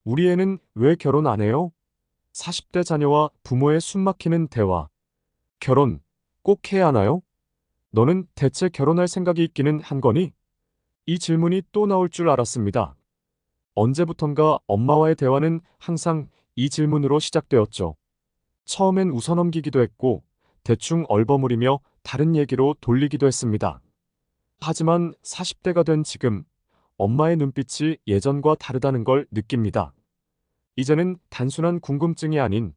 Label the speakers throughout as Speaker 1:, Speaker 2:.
Speaker 1: 우리 애는 왜 결혼 안 해요? 40대 자녀와 부모의 숨막히는 대화. 결혼 꼭 해야 하나요? 너는 대체 결혼할 생각이 있기는 한 거니? 이 질문이 또 나올 줄 알았습니다. 언제부턴가 엄마와의 대화는 항상 이 질문으로 시작되었죠. 처음엔 웃어넘기기도 했고, 대충 얼버무리며 다른 얘기로 돌리기도 했습니다. 하지만 40대가 된 지금, 엄마의 눈빛이 예전과 다르다는 걸 느낍니다. 이제는 단순한 궁금증이 아닌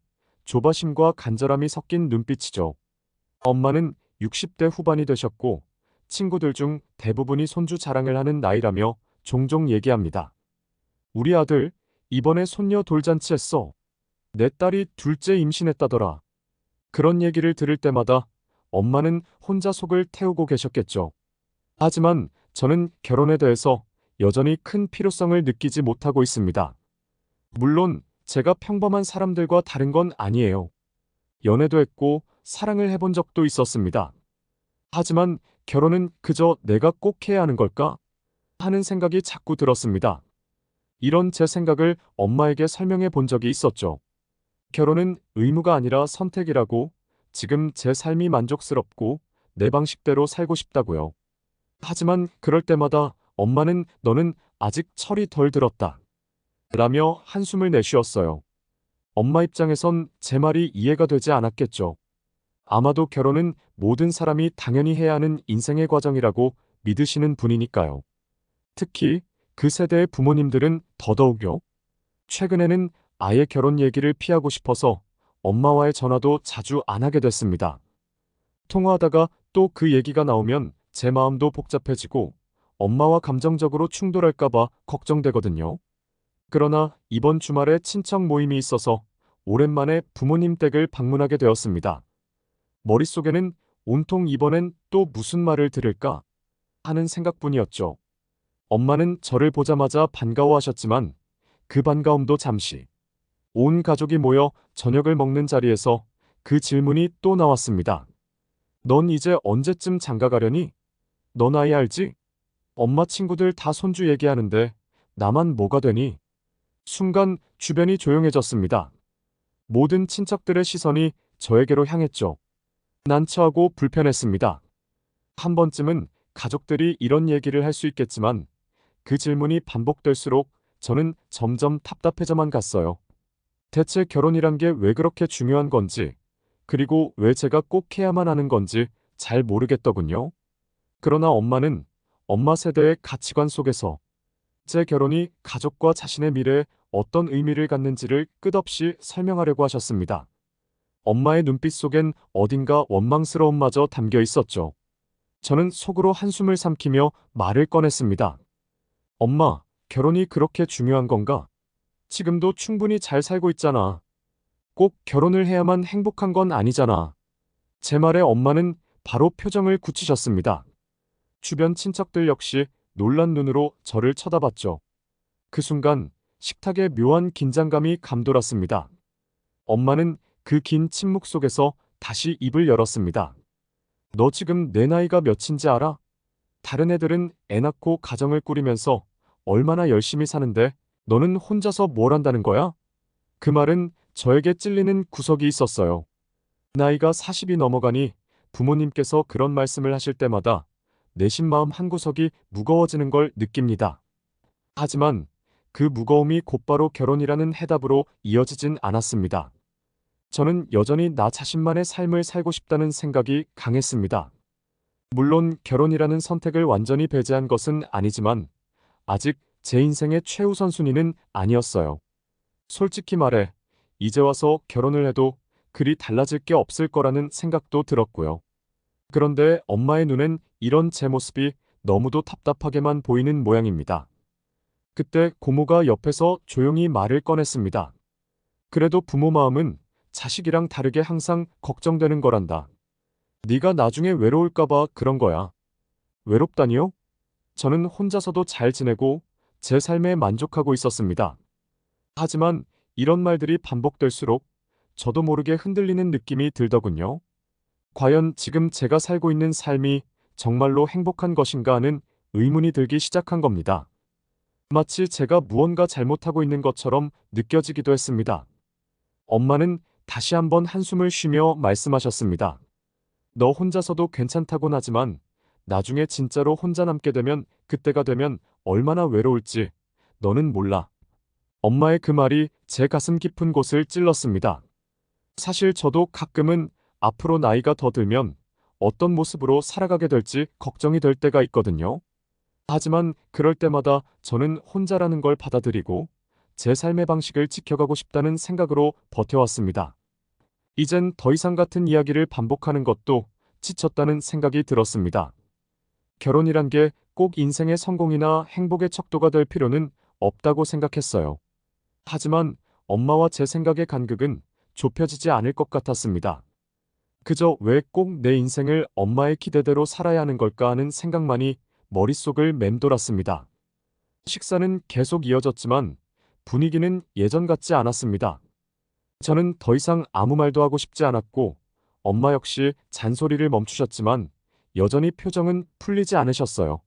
Speaker 1: 조바심과 간절함이 섞인 눈빛이죠. 엄마는 60대 후반이 되셨고, 친구들 중 대부분이 손주 자랑을 하는 나이라며 종종 얘기합니다. 우리 아들, 이번에 손녀 돌잔치 했어. 내 딸이 둘째 임신했다더라. 그런 얘기를 들을 때마다 엄마는 혼자 속을 태우고 계셨겠죠. 하지만 저는 결혼에 대해서 여전히 큰 필요성을 느끼지 못하고 있습니다. 물론 제가 평범한 사람들과 다른 건 아니에요. 연애도 했고 사랑을 해본 적도 있었습니다. 하지만 결혼은 그저 내가 꼭 해야 하는 걸까? 하는 생각이 자꾸 들었습니다. 이런 제 생각을 엄마에게 설명해 본 적이 있었죠. 결혼은 의무가 아니라 선택이라고, 지금 제 삶이 만족스럽고 내 방식대로 살고 싶다고요. 하지만 그럴 때마다 엄마는 너는 아직 철이 덜 들었다 라며 한숨을 내쉬었어요. 엄마 입장에선 제 말이 이해가 되지 않았겠죠. 아마도 결혼은 모든 사람이 당연히 해야 하는 인생의 과정이라고 믿으시는 분이니까요. 특히 그 세대의 부모님들은 더더욱요. 최근에는 아예 결혼 얘기를 피하고 싶어서 엄마와의 전화도 자주 안 하게 됐습니다. 통화하다가 또 그 얘기가 나오면 제 마음도 복잡해지고 엄마와 감정적으로 충돌할까봐 걱정되거든요. 그러나 이번 주말에 친척 모임이 있어서 오랜만에 부모님 댁을 방문하게 되었습니다. 머릿속에는 온통 이번엔 또 무슨 말을 들을까 하는 생각뿐이었죠. 엄마는 저를 보자마자 반가워하셨지만 그 반가움도 잠시. 온 가족이 모여 저녁을 먹는 자리에서 그 질문이 또 나왔습니다. 넌 이제 언제쯤 장가 가려니? 너 나이 알지? 엄마 친구들 다 손주 얘기하는데 나만 뭐가 되니? 순간 주변이 조용해졌습니다. 모든 친척들의 시선이 저에게로 향했죠. 난처하고 불편했습니다. 한 번쯤은 가족들이 이런 얘기를 할 수 있겠지만 그 질문이 반복될수록 저는 점점 답답해져만 갔어요. 대체 결혼이란 게 왜 그렇게 중요한 건지, 그리고 왜 제가 꼭 해야만 하는 건지 잘 모르겠더군요. 그러나 엄마는 엄마 세대의 가치관 속에서 제 결혼이 가족과 자신의 미래에 어떤 의미를 갖는지를 끝없이 설명하려고 하셨습니다. 엄마의 눈빛 속엔 어딘가 원망스러움마저 담겨 있었죠. 저는 속으로 한숨을 삼키며 말을 꺼냈습니다. 엄마, 결혼이 그렇게 중요한 건가? 지금도 충분히 잘 살고 있잖아. 꼭 결혼을 해야만 행복한 건 아니잖아. 제 말에 엄마는 바로 표정을 굳히셨습니다. 주변 친척들 역시 놀란 눈으로 저를 쳐다봤죠. 그 순간 식탁에 묘한 긴장감이 감돌았습니다. 엄마는 그 긴 침묵 속에서 다시 입을 열었습니다. 너 지금 내 나이가 몇인지 알아? 다른 애들은 애 낳고 가정을 꾸리면서 얼마나 열심히 사는데 너는 혼자서 뭘 한다는 거야? 그 말은 저에게 찔리는 구석이 있었어요. 나이가 40이 넘어가니 부모님께서 그런 말씀을 하실 때마다 내심 마음 한구석이 무거워지는 걸 느낍니다. 하지만 그 무거움이 곧바로 결혼이라는 해답으로 이어지진 않았습니다. 저는 여전히 나 자신만의 삶을 살고 싶다는 생각이 강했습니다. 물론 결혼이라는 선택을 완전히 배제한 것은 아니지만 아직 제 인생의 최우선 순위는 아니었어요. 솔직히 말해 이제 와서 결혼을 해도 그리 달라질 게 없을 거라는 생각도 들었고요. 그런데 엄마의 눈엔 이런 제 모습이 너무도 답답하게만 보이는 모양입니다. 그때 고모가 옆에서 조용히 말을 꺼냈습니다. 그래도 부모 마음은 자식이랑 다르게 항상 걱정되는 거란다. 네가 나중에 외로울까 봐 그런 거야. 외롭다니요? 저는 혼자서도 잘 지내고 제 삶에 만족하고 있었습니다. 하지만 이런 말들이 반복될수록 저도 모르게 흔들리는 느낌이 들더군요. 과연 지금 제가 살고 있는 삶이 정말로 행복한 것인가 하는 의문이 들기 시작한 겁니다. 마치 제가 무언가 잘못하고 있는 것처럼 느껴지기도 했습니다. 엄마는 다시 한번 한숨을 쉬며 말씀하셨습니다. 너 혼자서도 괜찮다곤 하지만 나중에 진짜로 혼자 남게 되면 그때가 되면 얼마나 외로울지 너는 몰라. 엄마의 그 말이 제 가슴 깊은 곳을 찔렀습니다. 사실 저도 가끔은 앞으로 나이가 더 들면 어떤 모습으로 살아가게 될지 걱정이 될 때가 있거든요. 하지만 그럴 때마다 저는 혼자라는 걸 받아들이고 제 삶의 방식을 지켜가고 싶다는 생각으로 버텨왔습니다. 이젠 더 이상 같은 이야기를 반복하는 것도 지쳤다는 생각이 들었습니다. 결혼이란 게 꼭 인생의 성공이나 행복의 척도가 될 필요는 없다고 생각했어요. 하지만 엄마와 제 생각의 간극은 좁혀지지 않을 것 같았습니다. 그저 왜 꼭 내 인생을 엄마의 기대대로 살아야 하는 걸까 하는 생각만이 머릿속을 맴돌았습니다. 식사는 계속 이어졌지만 분위기는 예전 같지 않았습니다. 저는 더 이상 아무 말도 하고 싶지 않았고 엄마 역시 잔소리를 멈추셨지만 여전히 표정은 풀리지 않으셨어요.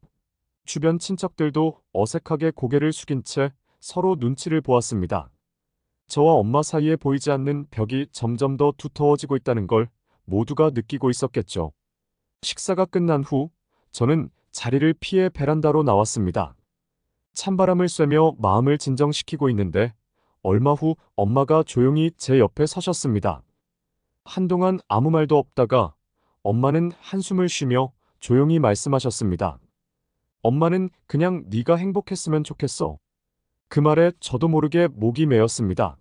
Speaker 1: 주변 친척들도 어색하게 고개를 숙인 채 서로 눈치를 보았습니다. 저와 엄마 사이에 보이지 않는 벽이 점점 더 두터워지고 있다는 걸 모두가 느끼고 있었겠죠. 식사가 끝난 후 저는 자리를 피해 베란다로 나왔습니다. 찬바람을 쐬며 마음을 진정시키고 있는데 얼마 후 엄마가 조용히 제 옆에 서셨습니다. 한동안 아무 말도 없다가 엄마는 한숨을 쉬며 조용히 말씀하셨습니다. 엄마는 그냥 네가 행복했으면 좋겠어. 그 말에 저도 모르게 목이 메었습니다.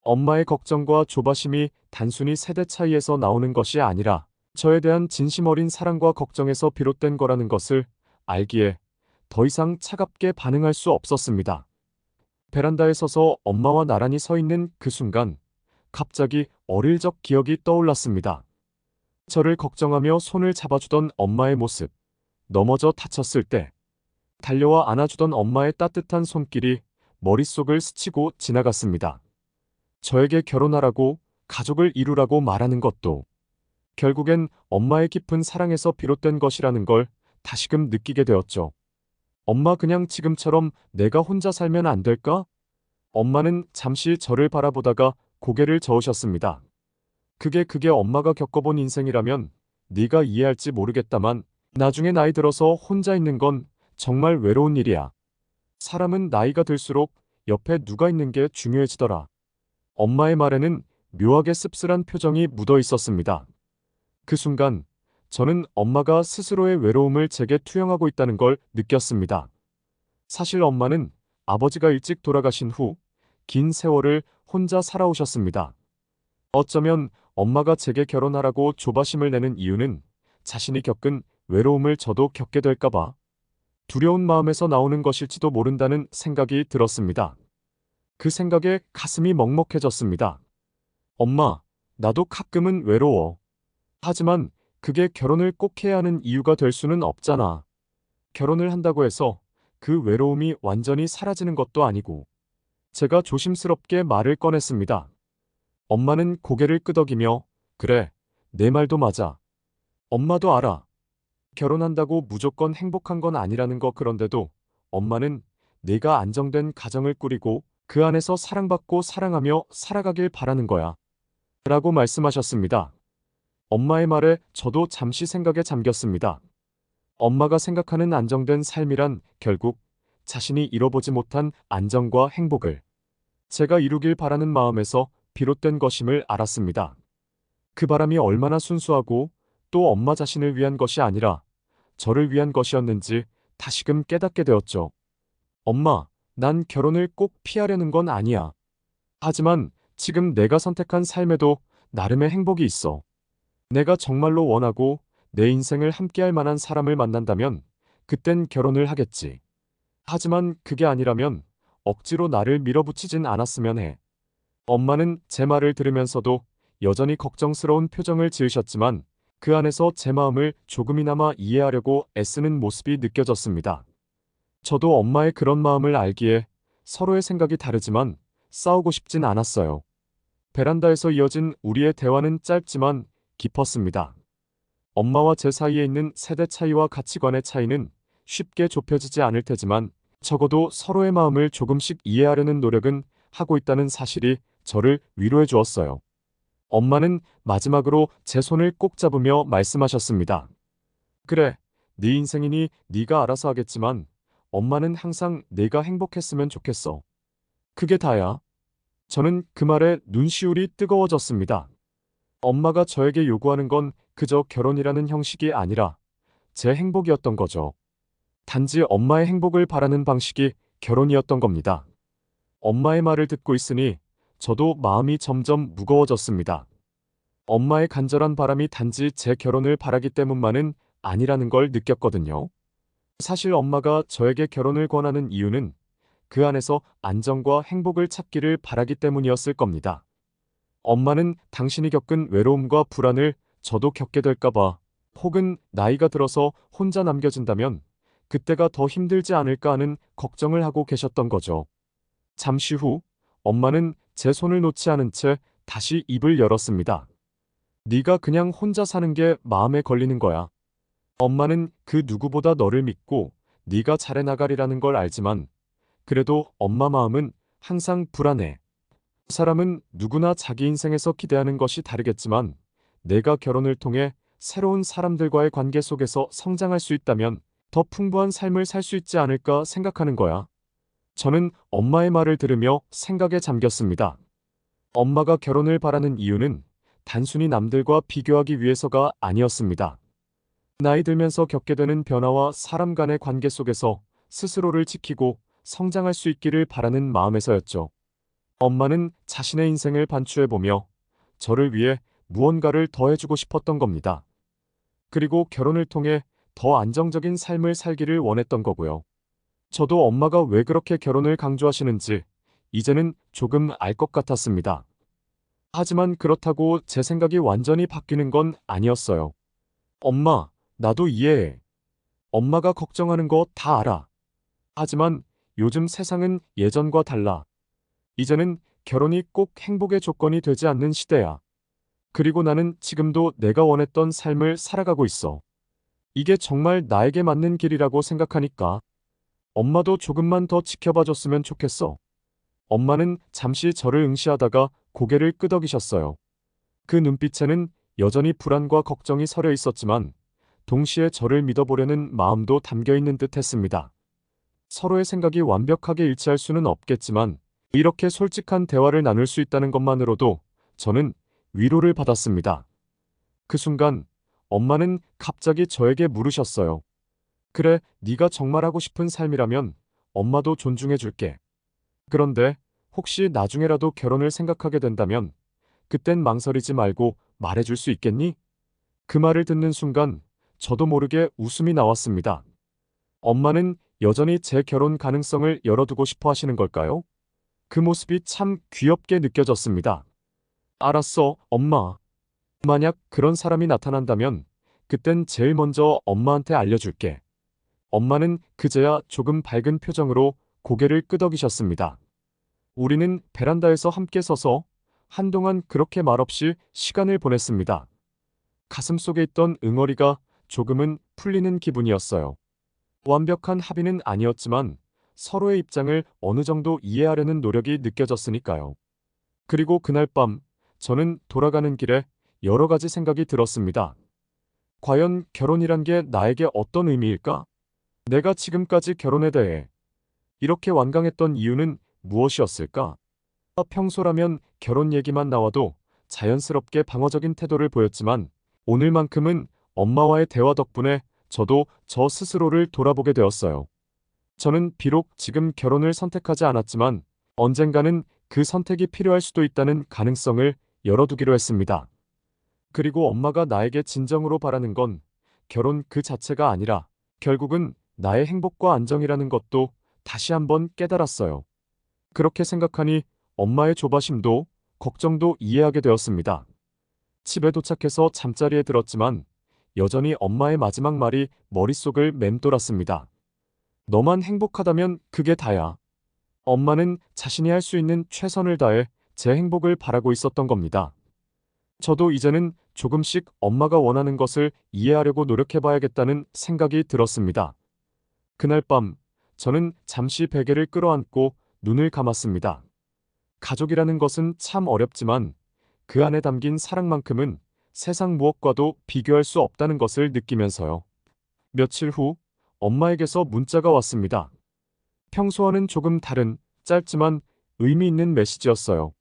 Speaker 1: 엄마의 걱정과 조바심이 단순히 세대 차이에서 나오는 것이 아니라 저에 대한 진심 어린 사랑과 걱정에서 비롯된 거라는 것을 알기에 더 이상 차갑게 반응할 수 없었습니다. 베란다에 서서 엄마와 나란히 서 있는 그 순간 갑자기 어릴 적 기억이 떠올랐습니다. 저를 걱정하며 손을 잡아주던 엄마의 모습, 넘어져 다쳤을 때 달려와 안아주던 엄마의 따뜻한 손길이 머릿속을 스치고 지나갔습니다. 저에게 결혼하라고, 가족을 이루라고 말하는 것도 결국엔 엄마의 깊은 사랑에서 비롯된 것이라는 걸 다시금 느끼게 되었죠. 엄마 그냥 지금처럼 내가 혼자 살면 안 될까? 엄마는 잠시 저를 바라보다가 고개를 저으셨습니다. 그게 엄마가 겪어본 인생이라면 네가 이해할지 모르겠다만 나중에 나이 들어서 혼자 있는 건 정말 외로운 일이야. 사람은 나이가 들수록 옆에 누가 있는 게 중요해지더라. 엄마의 말에는 묘하게 씁쓸한 표정이 묻어 있었습니다. 그 순간 저는 엄마가 스스로의 외로움을 제게 투영하고 있다는 걸 느꼈습니다. 사실 엄마는 아버지가 일찍 돌아가신 후 긴 세월을 혼자 살아오셨습니다. 어쩌면 엄마가 제게 결혼하라고 조바심을 내는 이유는 자신이 겪은 외로움을 저도 겪게 될까봐 두려운 마음에서 나오는 것일지도 모른다는 생각이 들었습니다. 그 생각에 가슴이 먹먹해졌습니다. 엄마, 나도 가끔은 외로워. 하지만 그게 결혼을 꼭 해야 하는 이유가 될 수는 없잖아. 결혼을 한다고 해서 그 외로움이 완전히 사라지는 것도 아니고. 제가 조심스럽게 말을 꺼냈습니다. 엄마는 고개를 끄덕이며 그래, 내 말도 맞아. 엄마도 알아. 결혼한다고 무조건 행복한 건 아니라는 거 그런데도 엄마는 내가 안정된 가정을 꾸리고 그 안에서 사랑받고 사랑하며 살아가길 바라는 거야. 라고 말씀하셨습니다. 엄마의 말에 저도 잠시 생각에 잠겼습니다. 엄마가 생각하는 안정된 삶이란 결국 자신이 이뤄보지 못한 안정과 행복을 제가 이루길 바라는 마음에서 비롯된 것임을 알았습니다. 그 바람이 얼마나 순수하고 또 엄마 자신을 위한 것이 아니라 저를 위한 것이었는지 다시금 깨닫게 되었죠. 엄마, 난 결혼을 꼭 피하려는 건 아니야. 하지만 지금 내가 선택한 삶에도 나름의 행복이 있어. 내가 정말로 원하고 내 인생을 함께할 만한 사람을 만난다면 그땐 결혼을 하겠지. 하지만 그게 아니라면 억지로 나를 밀어붙이진 않았으면 해. 엄마는 제 말을 들으면서도 여전히 걱정스러운 표정을 지으셨지만 그 안에서 제 마음을 조금이나마 이해하려고 애쓰는 모습이 느껴졌습니다. 저도 엄마의 그런 마음을 알기에 서로의 생각이 다르지만 싸우고 싶진 않았어요. 베란다에서 이어진 우리의 대화는 짧지만 깊었습니다. 엄마와 제 사이에 있는 세대 차이와 가치관의 차이는 쉽게 좁혀지지 않을 테지만 적어도 서로의 마음을 조금씩 이해하려는 노력은 하고 있다는 사실이 저를 위로해 주었어요. 엄마는 마지막으로 제 손을 꼭 잡으며 말씀하셨습니다. 그래, 네 인생이니 네가 알아서 하겠지만 엄마는 항상 내가 행복했으면 좋겠어. 그게 다야. 저는 그 말에 눈시울이 뜨거워졌습니다. 엄마가 저에게 요구하는 건 그저 결혼이라는 형식이 아니라 제 행복이었던 거죠. 단지 엄마의 행복을 바라는 방식이 결혼이었던 겁니다. 엄마의 말을 듣고 있으니 저도 마음이 점점 무거워졌습니다. 엄마의 간절한 바람이 단지 제 결혼을 바라기 때문만은 아니라는 걸 느꼈거든요. 사실 엄마가 저에게 결혼을 권하는 이유는 그 안에서 안정과 행복을 찾기를 바라기 때문이었을 겁니다. 엄마는 당신이 겪은 외로움과 불안을 저도 겪게 될까봐, 혹은 나이가 들어서 혼자 남겨진다면 그때가 더 힘들지 않을까 하는 걱정을 하고 계셨던 거죠. 잠시 후 엄마는 제 손을 놓지 않은 채 다시 입을 열었습니다. 네가 그냥 혼자 사는 게 마음에 걸리는 거야. 엄마는 그 누구보다 너를 믿고 네가 잘해 나가리라는 걸 알지만 그래도 엄마 마음은 항상 불안해. 사람은 누구나 자기 인생에서 기대하는 것이 다르겠지만 내가 결혼을 통해 새로운 사람들과의 관계 속에서 성장할 수 있다면 더 풍부한 삶을 살 수 있지 않을까 생각하는 거야. 저는 엄마의 말을 들으며 생각에 잠겼습니다. 엄마가 결혼을 바라는 이유는 단순히 남들과 비교하기 위해서가 아니었습니다. 나이 들면서 겪게 되는 변화와 사람 간의 관계 속에서 스스로를 지키고 성장할 수 있기를 바라는 마음에서였죠. 엄마는 자신의 인생을 반추해보며 저를 위해 무언가를 더해주고 싶었던 겁니다. 그리고 결혼을 통해 더 안정적인 삶을 살기를 원했던 거고요. 저도 엄마가 왜 그렇게 결혼을 강조하시는지 이제는 조금 알 것 같았습니다. 하지만 그렇다고 제 생각이 완전히 바뀌는 건 아니었어요. 엄마, 나도 이해해. 엄마가 걱정하는 거 다 알아. 하지만 요즘 세상은 예전과 달라. 이제는 결혼이 꼭 행복의 조건이 되지 않는 시대야. 그리고 나는 지금도 내가 원했던 삶을 살아가고 있어. 이게 정말 나에게 맞는 길이라고 생각하니까 엄마도 조금만 더 지켜봐 줬으면 좋겠어. 엄마는 잠시 저를 응시하다가 고개를 끄덕이셨어요. 그 눈빛에는 여전히 불안과 걱정이 서려 있었지만 동시에 저를 믿어보려는 마음도 담겨 있는 듯 했습니다. 서로의 생각이 완벽하게 일치할 수는 없겠지만 이렇게 솔직한 대화를 나눌 수 있다는 것만으로도 저는 위로를 받았습니다. 그 순간 엄마는 갑자기 저에게 물으셨어요. 그래, 네가 정말 하고 싶은 삶이라면 엄마도 존중해 줄게. 그런데 혹시 나중에라도 결혼을 생각하게 된다면 그땐 망설이지 말고 말해줄 수 있겠니? 그 말을 듣는 순간 저도 모르게 웃음이 나왔습니다. 엄마는 여전히 제 결혼 가능성을 열어두고 싶어 하시는 걸까요? 그 모습이 참 귀엽게 느껴졌습니다. 알았어, 엄마. 만약 그런 사람이 나타난다면 그땐 제일 먼저 엄마한테 알려줄게. 엄마는 그제야 조금 밝은 표정으로 고개를 끄덕이셨습니다. 우리는 베란다에서 함께 서서 한동안 그렇게 말없이 시간을 보냈습니다. 가슴속에 있던 응어리가 조금은 풀리는 기분이었어요. 완벽한 합의는 아니었지만 서로의 입장을 어느 정도 이해하려는 노력이 느껴졌으니까요. 그리고 그날 밤 저는 돌아가는 길에 여러 가지 생각이 들었습니다. 과연 결혼이란 게 나에게 어떤 의미일까? 내가 지금까지 결혼에 대해 이렇게 완강했던 이유는 무엇이었을까? 평소라면 결혼 얘기만 나와도 자연스럽게 방어적인 태도를 보였지만 오늘만큼은 엄마와의 대화 덕분에 저도 저 스스로를 돌아보게 되었어요. 저는 비록 지금 결혼을 선택하지 않았지만 언젠가는 그 선택이 필요할 수도 있다는 가능성을 열어두기로 했습니다. 그리고 엄마가 나에게 진정으로 바라는 건 결혼 그 자체가 아니라 결국은 나의 행복과 안정이라는 것도 다시 한번 깨달았어요. 그렇게 생각하니 엄마의 조바심도 걱정도 이해하게 되었습니다. 집에 도착해서 잠자리에 들었지만 여전히 엄마의 마지막 말이 머릿속을 맴돌았습니다. 너만 행복하다면 그게 다야. 엄마는 자신이 할 수 있는 최선을 다해 제 행복을 바라고 있었던 겁니다. 저도 이제는 조금씩 엄마가 원하는 것을 이해하려고 노력해봐야겠다는 생각이 들었습니다. 그날 밤 저는 잠시 베개를 끌어안고 눈을 감았습니다. 가족이라는 것은 참 어렵지만 그 안에 담긴 사랑만큼은 세상 무엇과도 비교할 수 없다는 것을 느끼면서요. 며칠 후 엄마에게서 문자가 왔습니다. 평소와는 조금 다른 짧지만 의미 있는 메시지였어요.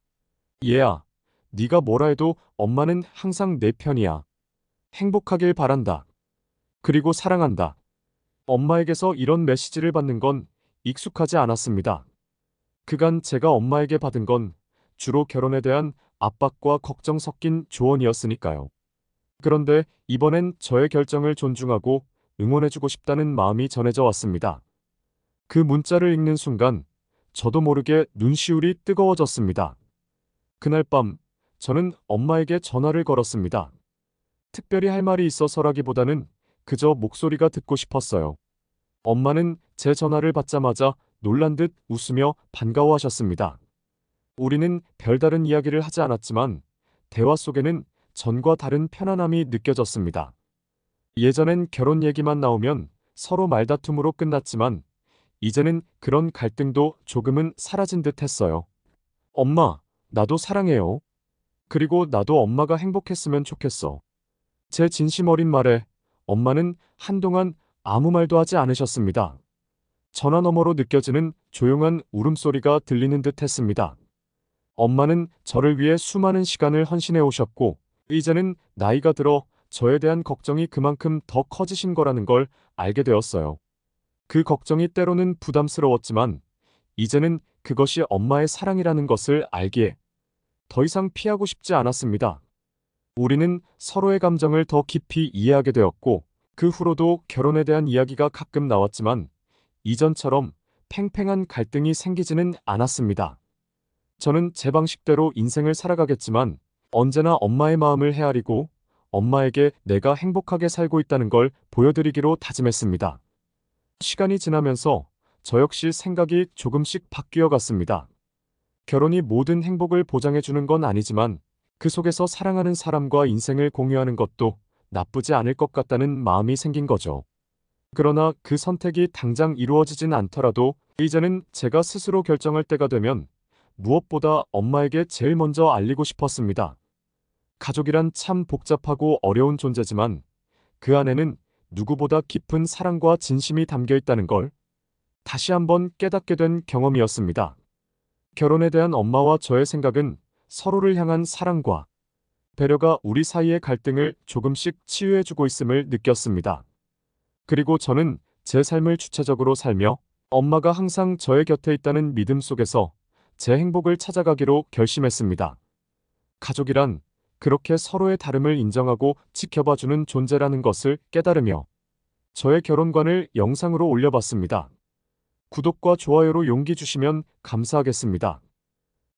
Speaker 1: 얘야, 네가 뭐라 해도 엄마는 항상 내 편이야. 행복하길 바란다. 그리고 사랑한다. 엄마에게서 이런 메시지를 받는 건 익숙하지 않았습니다. 그간 제가 엄마에게 받은 건 주로 결혼에 대한 압박과 걱정 섞인 조언이었으니까요. 그런데 이번엔 저의 결정을 존중하고 응원해주고 싶다는 마음이 전해져 왔습니다. 그 문자를 읽는 순간 저도 모르게 눈시울이 뜨거워졌습니다. 그날 밤 저는 엄마에게 전화를 걸었습니다. 특별히 할 말이 있어서라기보다는 그저 목소리가 듣고 싶었어요. 엄마는 제 전화를 받자마자 놀란 듯 웃으며 반가워하셨습니다. 우리는 별다른 이야기를 하지 않았지만 대화 속에는 전과 다른 편안함이 느껴졌습니다. 예전엔 결혼 얘기만 나오면 서로 말다툼으로 끝났지만 이제는 그런 갈등도 조금은 사라진 듯 했어요. 엄마, 나도 사랑해요. 그리고 나도 엄마가 행복했으면 좋겠어. 제 진심 어린 말에 엄마는 한동안 아무 말도 하지 않으셨습니다. 전화 너머로 느껴지는 조용한 울음소리가 들리는 듯 했습니다. 엄마는 저를 위해 수많은 시간을 헌신해 오셨고, 이제는 나이가 들어 저에 대한 걱정이 그만큼 더 커지신 거라는 걸 알게 되었어요. 그 걱정이 때로는 부담스러웠지만, 이제는 그것이 엄마의 사랑이라는 것을 알기에 더 이상 피하고 싶지 않았습니다. 우리는 서로의 감정을 더 깊이 이해하게 되었고, 그 후로도 결혼에 대한 이야기가 가끔 나왔지만, 이전처럼 팽팽한 갈등이 생기지는 않았습니다. 저는 제 방식대로 인생을 살아가겠지만, 언제나 엄마의 마음을 헤아리고, 엄마에게 내가 행복하게 살고 있다는 걸 보여드리기로 다짐했습니다. 시간이 지나면서 저 역시 생각이 조금씩 바뀌어 갔습니다. 결혼이 모든 행복을 보장해주는 건 아니지만, 그 속에서 사랑하는 사람과 인생을 공유하는 것도 나쁘지 않을 것 같다는 마음이 생긴 거죠. 그러나 그 선택이 당장 이루어지진 않더라도 이제는 제가 스스로 결정할 때가 되면 무엇보다 엄마에게 제일 먼저 알리고 싶었습니다. 가족이란 참 복잡하고 어려운 존재지만 그 안에는 누구보다 깊은 사랑과 진심이 담겨 있다는 걸 다시 한번 깨닫게 된 경험이었습니다. 결혼에 대한 엄마와 저의 생각은 서로를 향한 사랑과 배려가 우리 사이의 갈등을 조금씩 치유해주고 있음을 느꼈습니다. 그리고 저는 제 삶을 주체적으로 살며 엄마가 항상 저의 곁에 있다는 믿음 속에서 제 행복을 찾아가기로 결심했습니다. 가족이란 그렇게 서로의 다름을 인정하고 지켜봐주는 존재라는 것을 깨달으며 저의 결혼관을 영상으로 올려봤습니다. 구독과 좋아요로 용기 주시면 감사하겠습니다.